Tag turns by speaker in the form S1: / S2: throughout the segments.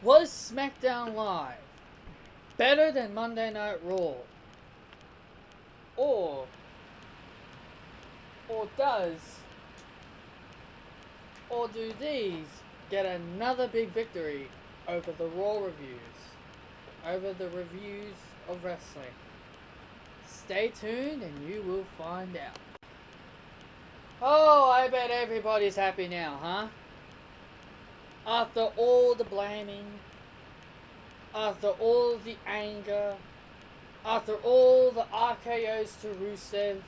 S1: Was SmackDown Live better than Monday Night Raw? Or do these get another big victory over the Raw reviews? Over the reviews of wrestling? Stay tuned and you will find out. Oh, I bet everybody's happy now, huh? After all the blaming, after all the anger, after all the RKOs to Rusev,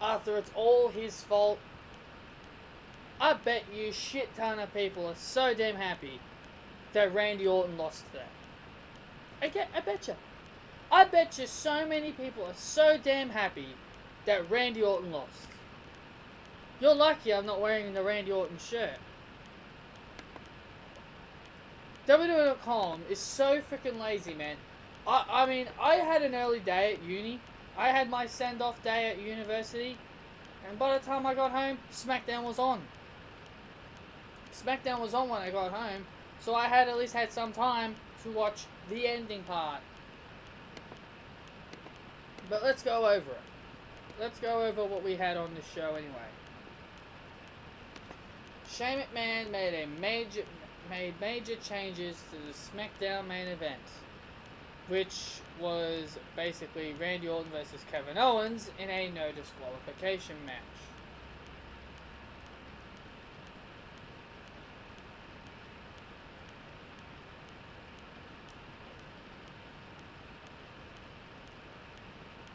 S1: after it's all his fault, I bet you shit ton of people are so damn happy that Randy Orton lost today. I betcha. I betcha so many people are so damn happy that Randy Orton lost. You're lucky I'm not wearing the Randy Orton shirt. WWE.com is so freaking lazy, man. I mean, I had an early day at uni. I had my send-off day at university. And by the time I got home, Smackdown was on. Smackdown was on when I got home. So I had at least had some time to watch the ending part. But let's go over it. Let's go over what we had on the show anyway. Shane McMahon made major changes to the SmackDown main event, which was basically Randy Orton versus Kevin Owens in a no disqualification match.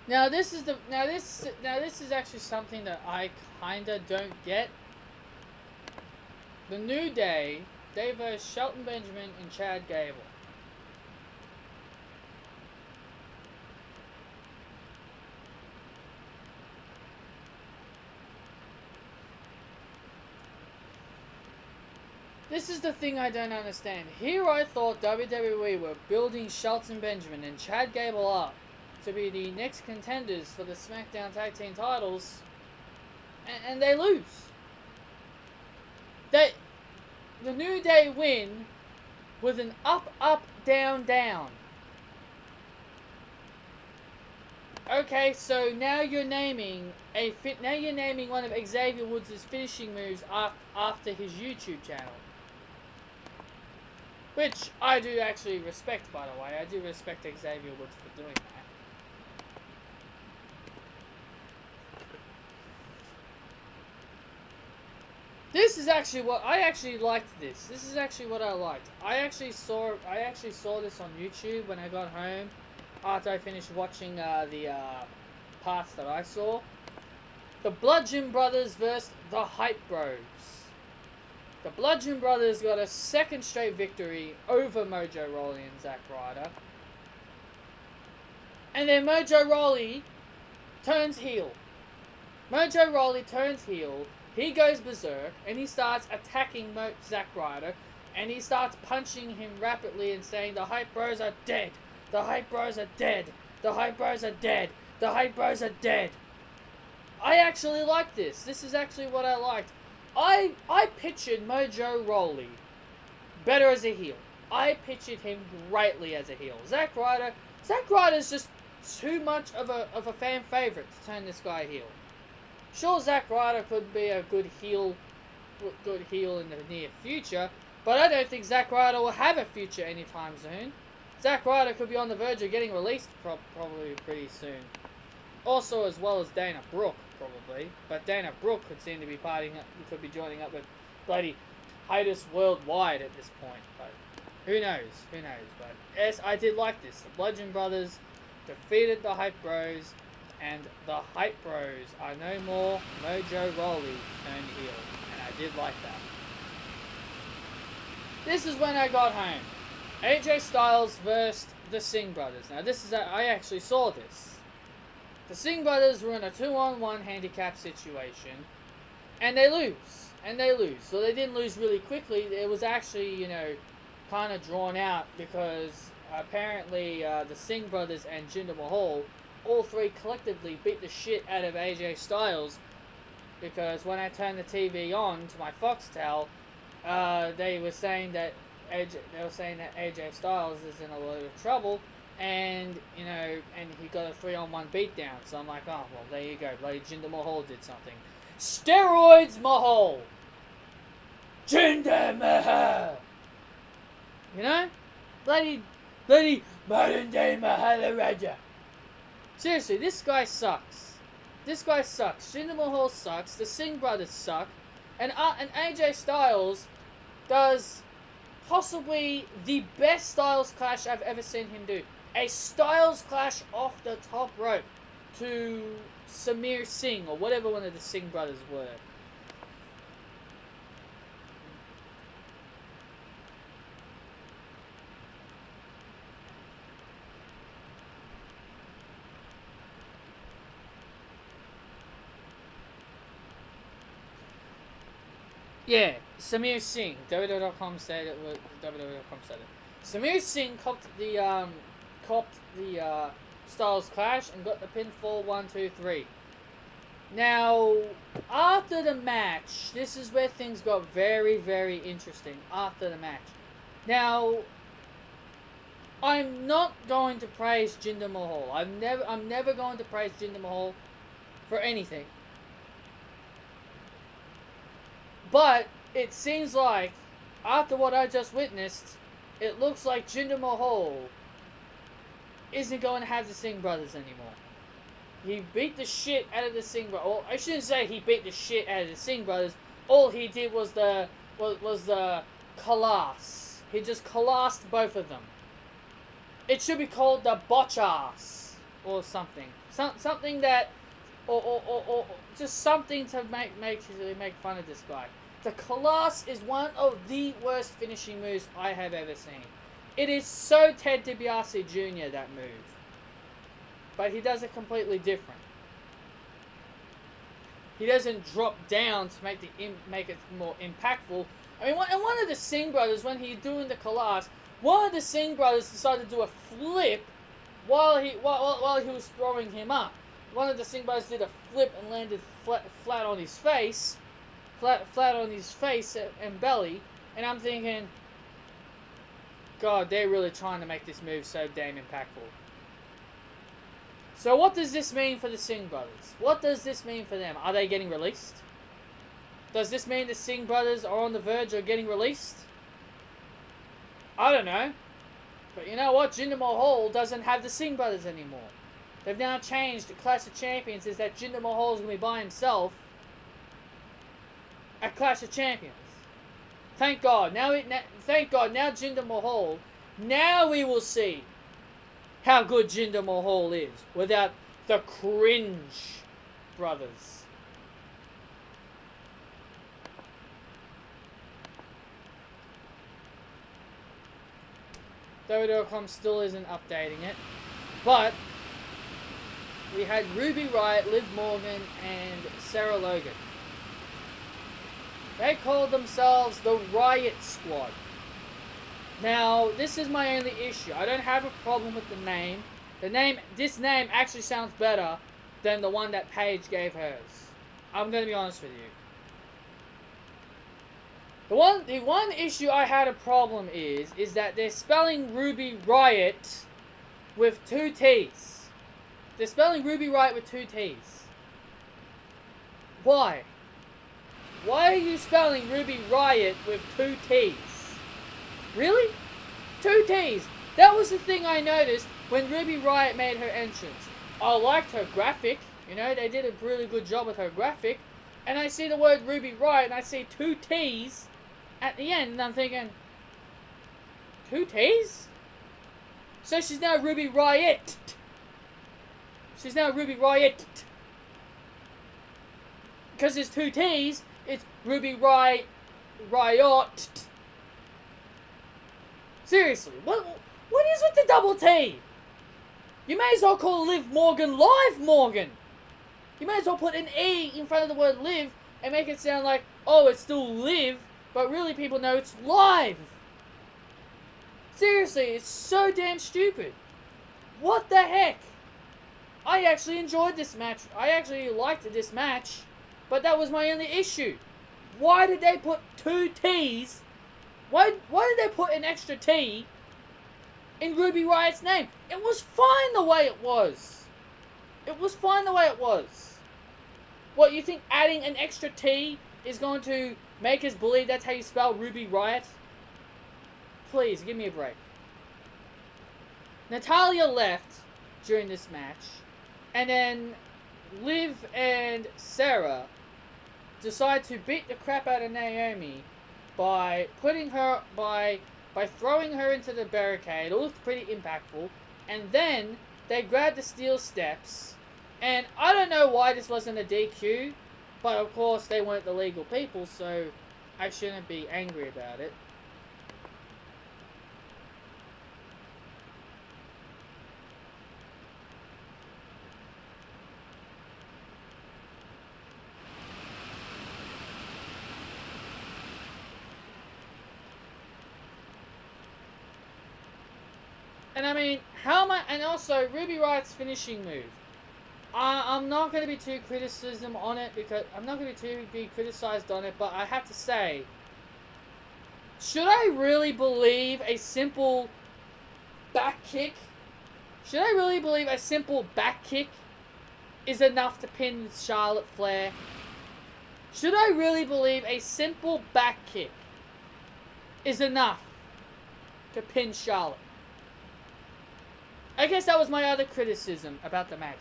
S1: Now this is actually something that I kinda don't get. The New Day, they versed Shelton Benjamin and Chad Gable. This is the thing I don't understand. Here I thought WWE were building Shelton Benjamin and Chad Gable up to be the next contenders for the SmackDown Tag Team titles, and they lose. The New Day win with an up, up, down, down. Okay, so now you're naming one of Xavier Woods' finishing moves after his YouTube channel, which I do actually respect, by the way. I do respect Xavier Woods for doing that. This is actually what I actually liked. This is actually what I liked. I actually saw this on YouTube when I got home after I finished watching the parts that I saw. The Bludgeon Brothers versus the Hype Bros. The Bludgeon Brothers got a second straight victory over Mojo Rawley and Zack Ryder. And then Mojo Rawley turns heel. Mojo Rawley turns heel. He goes berserk, and he starts attacking Zack Ryder, and he starts punching him rapidly and saying, "The Hype Bros are dead! The Hype Bros are dead! The Hype Bros are dead! The Hype Bros are dead!" I actually like this. This is actually what I liked. I pictured Mojo Rawley better as a heel. I pictured him greatly as a heel. Zack Ryder's just too much of a fan favorite to turn this guy heel. Sure, Zack Ryder could be a good heel in the near future, but I don't think Zack Ryder will have a future anytime soon. Zack Ryder could be on the verge of getting released probably pretty soon. Also, as well as Dana Brooke, probably. But Dana Brooke could seem to be could be joining up with bloody Titus Worldwide at this point. But who knows? Who knows? But yes, I did like this. The Bludgeon Brothers defeated the Hype Bros. And the Hype Bros are no more Mojo Rawley turned heel. And I did like that. This is when I got home. AJ Styles versus the Singh Brothers. Now I actually saw this. The Singh Brothers were in a 2-on-1 handicap situation. And they lose. So they didn't lose really quickly. It was actually, kind of drawn out. Because apparently the Singh Brothers and Jinder Mahal, all three collectively beat the shit out of AJ Styles, because when I turned the TV on to my Foxtel, they were saying that they were saying that AJ Styles is in a lot of trouble, and and he got a 3-on-1 beatdown. So I'm like, oh well, there you go. Bloody Jinder Mahal did something. Steroids Mahal. Jinder Mahal. Bloody modern day Maharaja. Seriously, this guy sucks. Jinder Mahal sucks. The Singh brothers suck. And AJ Styles does possibly the best Styles Clash I've ever seen him do. A Styles Clash off the top rope to Samir Singh, or whatever one of the Singh brothers were. Yeah, Samir Singh. WWE.com said it. WWE.com said it. Samir Singh copped the Styles Clash and got the pinfall 1, 2, 3. Now, after the match, this is where things got very, very interesting. After the match, now, I'm not going to praise Jinder Mahal. I'm never going to praise Jinder Mahal for anything. But it seems like, after what I just witnessed, it looks like Jinder Mahal isn't going to have the Singh brothers anymore. He beat the shit out of the Singh brothers. Well, I shouldn't say he beat the shit out of the Singh brothers. All he did was the collapse. He just collapsed both of them. It should be called the botch-ass or something. Something that, or just something to make fun of this guy. The collapse is one of the worst finishing moves I have ever seen. It is so Ted DiBiase Jr., that move. But he does it completely different. He doesn't drop down to make it more impactful. I mean, one of the Singh brothers, when he's doing the collapse, one of the Singh brothers decided to do a flip while he was throwing him up. One of the Singh brothers did a flip and landed flat on his face. Flat on his face and belly, and I'm thinking, God, they're really trying to make this move so damn impactful. So what does this mean for the Singh brothers? What does this mean for them? Are they getting released? Does this mean the Singh brothers are on the verge of getting released? I don't know. But you know what? Jinder Mahal doesn't have the Singh brothers anymore. They've now changed the Clash of Champions is that Jinder Mahal is going to be by himself at Clash of Champions. Thank God. Thank God. Now Jinder Mahal. Now we will see how good Jinder Mahal is without the cringe brothers. WWE.com still isn't updating it, but we had Ruby Riott, Liv Morgan, and Sarah Logan. They called themselves the Riot Squad. Now, this is my only issue. I don't have a problem with the name. This name actually sounds better than the one that Paige gave hers. I'm going to be honest with you. The one issue I had a problem is that they're spelling Ruby Riott with 2 T's. They're spelling Ruby Riott with 2 T's. Why? Why are you spelling Ruby Riott with 2 T's? Really? 2 T's. That was the thing I noticed when Ruby Riott made her entrance. I liked her graphic. You know, they did a really good job with her graphic. And I see the word Ruby Riott and I see 2 T's at the end. And I'm thinking, 2 T's? So she's now Ruby Riott. She's now Ruby Riott. Because there's 2 T's, it's Ruby Riott. Seriously, what is with the double T? You may as well call Liv Morgan Live Morgan. You may as well put an E in front of the word live and make it sound like, oh, it's still live, but really people know it's live. Seriously, it's so damn stupid. What the heck? I actually enjoyed this match. I actually liked this match, but that was my only issue. Why did they put 2 T's Why did they put an extra T in Ruby Riot's name? It was fine the way it was. It was fine the way it was. What, you think adding an extra T is going to make us believe that's how you spell Ruby Riot? Please, give me a break. Natalya left during this match, and then Liv and Sarah decide to beat the crap out of Naomi by putting her, by throwing her into the barricade. It looked pretty impactful. And then they grab the steel steps. And I don't know why this wasn't a DQ, but of course they weren't the legal people, so I shouldn't be angry about it. And I mean, how am I... And also, Ruby Riot's finishing move. I'm not going to be too criticism on it, because I'm not going to be criticized on it, but I have to say, should I really believe a simple back kick? Should I really believe a simple back kick is enough to pin Charlotte Flair? Should I really believe a simple back kick is enough to pin Charlotte? I guess that was my other criticism about the match.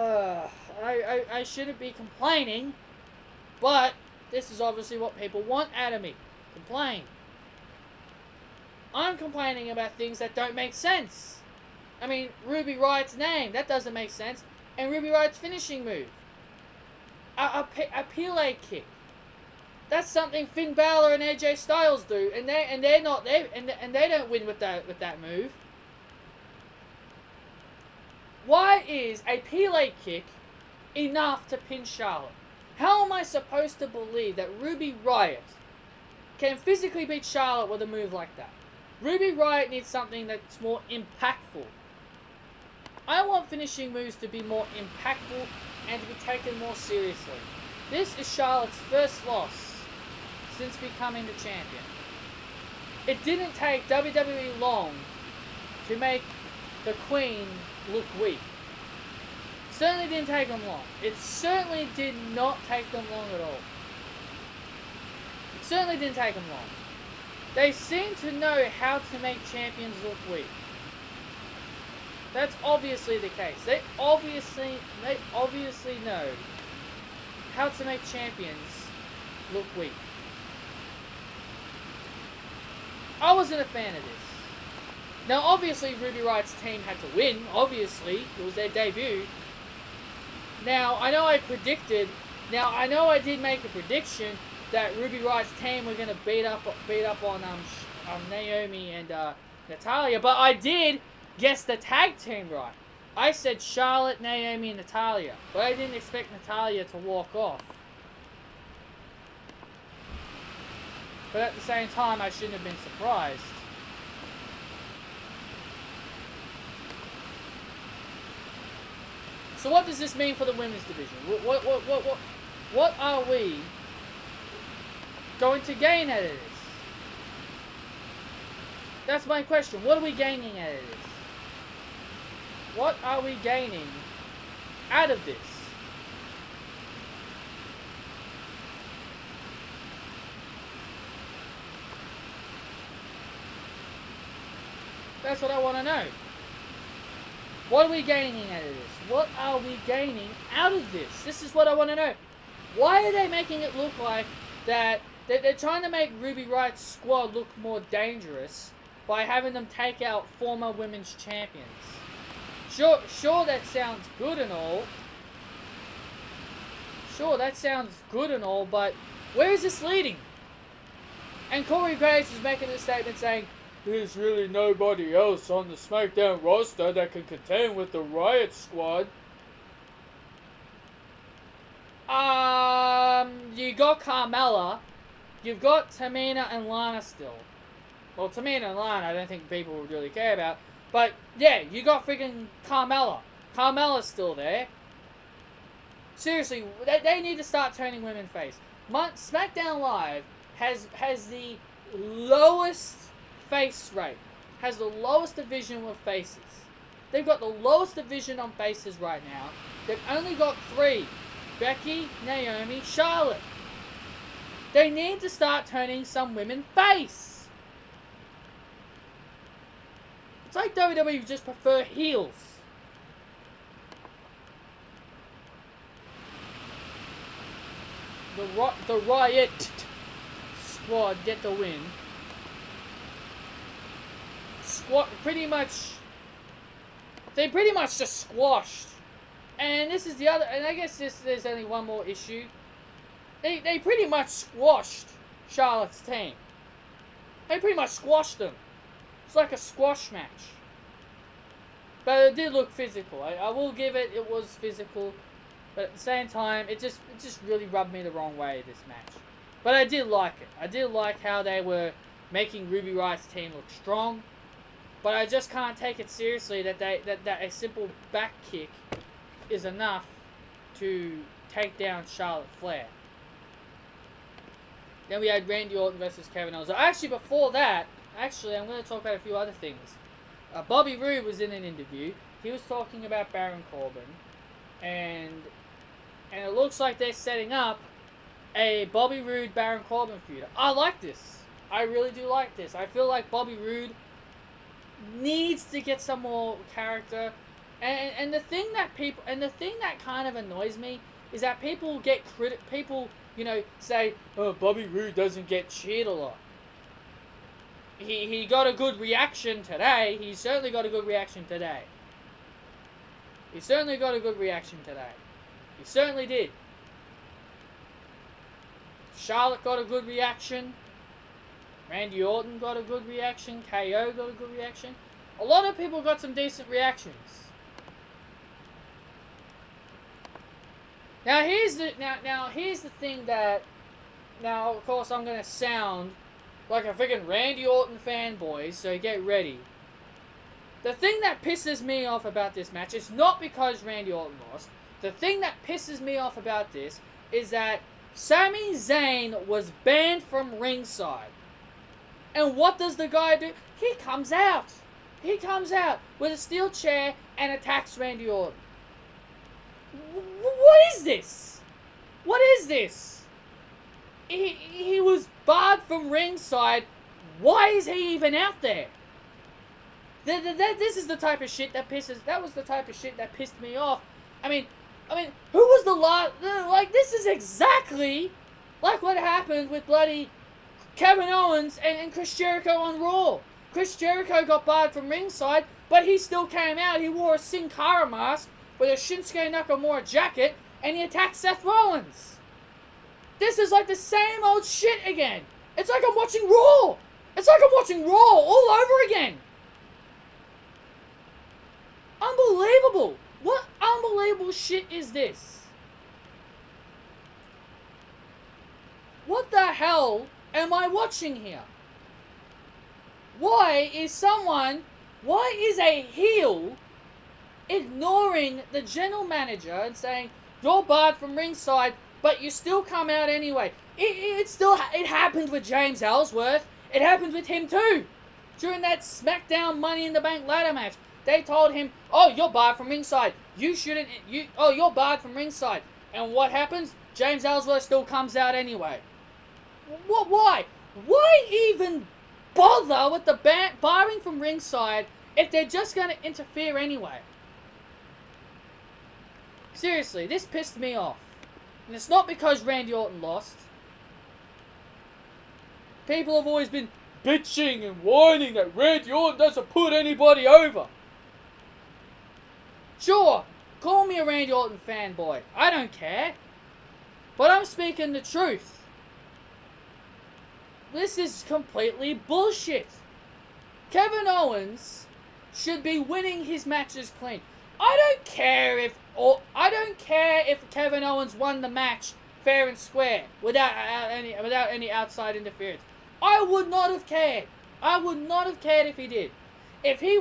S1: I shouldn't be complaining, but this is obviously what people want out of me. Complain. I'm complaining about things that don't make sense. I mean, Ruby Riot's name, that doesn't make sense. And Ruby Riot's finishing move. A Pele kick. That's something Finn Balor and AJ Styles do, and they don't win with that move. Why is a Pele kick enough to pin Charlotte? How am I supposed to believe that Ruby Riot can physically beat Charlotte with a move like that? Ruby Riot needs something that's more impactful. I want finishing moves to be more impactful and to be taken more seriously. This is Charlotte's first loss since becoming the champion. It didn't take WWE long to make the Queen look weak. Certainly didn't take them long. It certainly did not take them long at all. It certainly didn't take them long. They seem to know how to make champions look weak. That's obviously the case. They obviously know how to make champions look weak. I wasn't a fan of this. Now, obviously, Ruby Riot's team had to win. Obviously, it was their debut. Now, I know I did make a prediction that Ruby Riot's team were going to beat up on Naomi and Natalya, but I did guess the tag team right. I said Charlotte, Naomi, and Natalya, but I didn't expect Natalya to walk off. But at the same time, I shouldn't have been surprised. So what does this mean for the women's division? What are we going to gain out of this? That's my question. What are we gaining out of this? What are we gaining out of this? That's what I want to know. What are we gaining out of this? What are we gaining out of this? This is what I want to know. Why are they making it look like that they're trying to make Ruby Riot's squad look more dangerous by having them take out former women's champions? Sure, that sounds good and all. Sure, that sounds good and all, but where is this leading? And Corey Graves is making a statement saying, there's really nobody else on the Smackdown roster that can contend with the Riot Squad. You got Carmella. You've got Tamina and Lana still. Well, Tamina and Lana, I don't think people would really care about. But, yeah, you got freaking Carmella. Carmella's still there. Seriously, they need to start turning women face. SmackDown Live has the lowest face rate, has the lowest division of faces. They've got the lowest division on faces right now. They've only got 3. Becky, Naomi, Charlotte. They need to start turning some women face. It's like WWE just prefer heels. The Riot Squad get the win. They pretty much just squashed. And this is the other, and I guess there's only one more issue. They pretty much squashed Charlotte's team. They pretty much squashed them. It's like a squash match. But it did look physical. I will give it was physical. But at the same time, it just really rubbed me the wrong way, this match. But I did like it. I did like how they were making Ruby Riot's team look strong. But I just can't take it seriously that a simple back kick is enough to take down Charlotte Flair. Then we had Randy Orton versus Kevin Owens. Actually, before that, I'm going to talk about a few other things. Bobby Roode was in an interview. He was talking about Baron Corbin. And it looks like they're setting up a Bobby Roode Baron Corbin feud. I like this. I really do like this. I feel like Bobby Roode needs to get some more character. And the thing that kind of annoys me is that people say, oh, Bobby Roode doesn't get cheered a lot. He got a good reaction today. He certainly got a good reaction today. He certainly did. Charlotte got a good reaction. Randy Orton got a good reaction. KO got a good reaction. A lot of people got some decent reactions. Now here's the thing that, now of course I'm gonna sound like a freaking Randy Orton fanboy, so get ready. The thing that pisses me off about this match is not because Randy Orton lost. The thing that pisses me off about this is that Sami Zayn was banned from ringside. And what does the guy do? He comes out. He comes out with a steel chair and attacks Randy Orton. What is this? What is this? He was barred from ringside. Why is he even out there? This is the type of shit that was the type of shit that pissed me off. I mean, who was the last? Like, this is exactly like what happened with bloody Kevin Owens and Chris Jericho on Raw. Chris Jericho got barred from ringside, but he still came out. He wore a Sin Cara mask with a Shinsuke Nakamura jacket, and he attacked Seth Rollins. This is like the same old shit again. It's like I'm watching Raw. It's like I'm watching Raw all over again. Unbelievable. What unbelievable shit is this? What the hell am I watching here? Why is a heel ignoring the general manager and saying, you're barred from ringside, but you still come out anyway? It happened with James Ellsworth. It happened with him too. During that SmackDown Money in the Bank ladder match, they told him, oh, you're barred from ringside. You're barred from ringside. And what happens? James Ellsworth still comes out anyway. Why? Why even bother with the barring from ringside if they're just going to interfere anyway? Seriously, this pissed me off. And it's not because Randy Orton lost. People have always been bitching and whining that Randy Orton doesn't put anybody over. Sure, call me a Randy Orton fanboy. I don't care. But I'm speaking the truth. This is completely bullshit. Kevin Owens should be winning his matches clean. I don't care if Kevin Owens won the match fair and square without any outside interference. I would not have cared. I would not have cared if he did. If he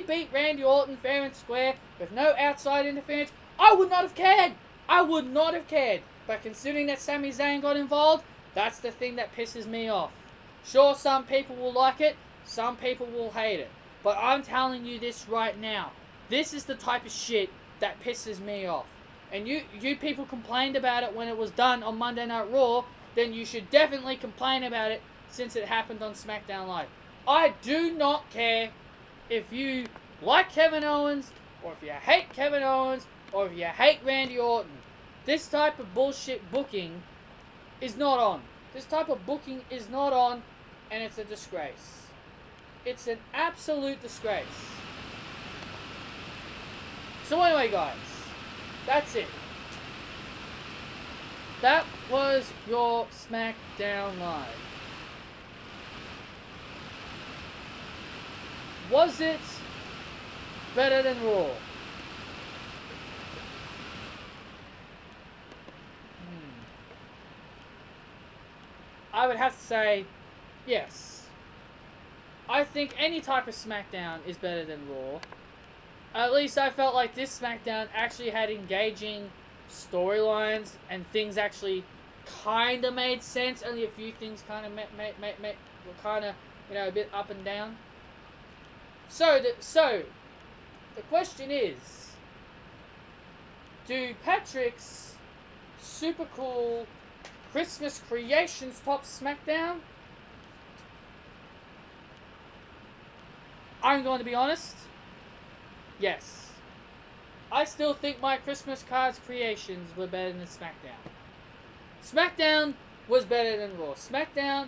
S1: beat Randy Orton fair and square with no outside interference, I would not have cared. I would not have cared. But considering that Sami Zayn got involved, that's the thing that pisses me off. Sure, some people will like it, some people will hate it. But I'm telling you this right now. This is the type of shit that pisses me off. And you people complained about it when it was done on Monday Night Raw, then you should definitely complain about it since it happened on Smackdown Live. I do not care if you like Kevin Owens, or if you hate Kevin Owens, or if you hate Randy Orton. This type of bullshit booking is not on. This type of booking is not on, and it's a disgrace. It's an absolute disgrace. So anyway, guys, that's it. That was your Smackdown Live. Was it better than Raw? I would have to say yes. I think any type of Smackdown is better than Raw. At least I felt like this Smackdown actually had engaging storylines and things actually kind of made sense. Only a few things kind of were kind of, a bit up and down. So the question is, do Patrick's super cool Christmas creations top Smackdown? I'm going to be honest. Yes. I still think my Christmas cards creations were better than Smackdown. Smackdown was better than Raw. Smackdown,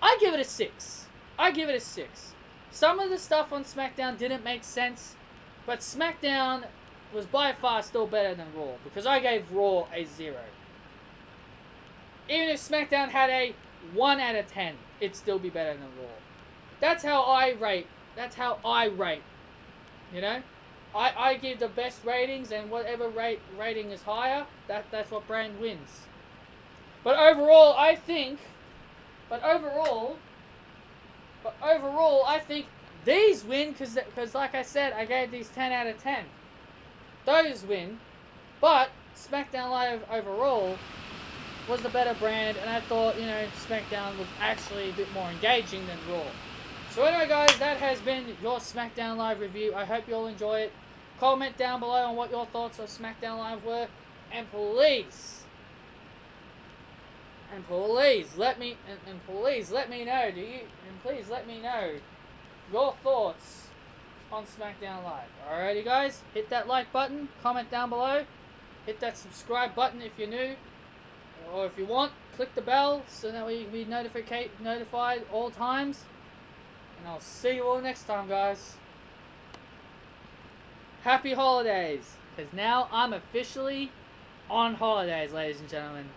S1: I give it a 6. I give it a 6. Some of the stuff on Smackdown didn't make sense, but Smackdown was by far still better than Raw, because I gave Raw a 0. Even if Smackdown had a 1 out of 10, it'd still be better than Raw. That's how I rate. That's how I rate. I give the best ratings, and whatever rating is higher, that's what brand wins. But overall, I think these win, because like I said, I gave these 10 out of 10. Those win, but SmackDown Live overall was the better brand, and I thought, SmackDown was actually a bit more engaging than Raw. So anyway, guys, that has been your SmackDown Live review. I hope you all enjoy it. Comment down below on what your thoughts on SmackDown Live were, and please let me know. Please let me know your thoughts on SmackDown Live. Alrighty, guys, hit that like button, comment down below, hit that subscribe button if you're new, or if you want, click the bell so that way you can be notified all times. And I'll see you all next time, guys. Happy holidays, because now I'm officially on holidays, ladies and gentlemen.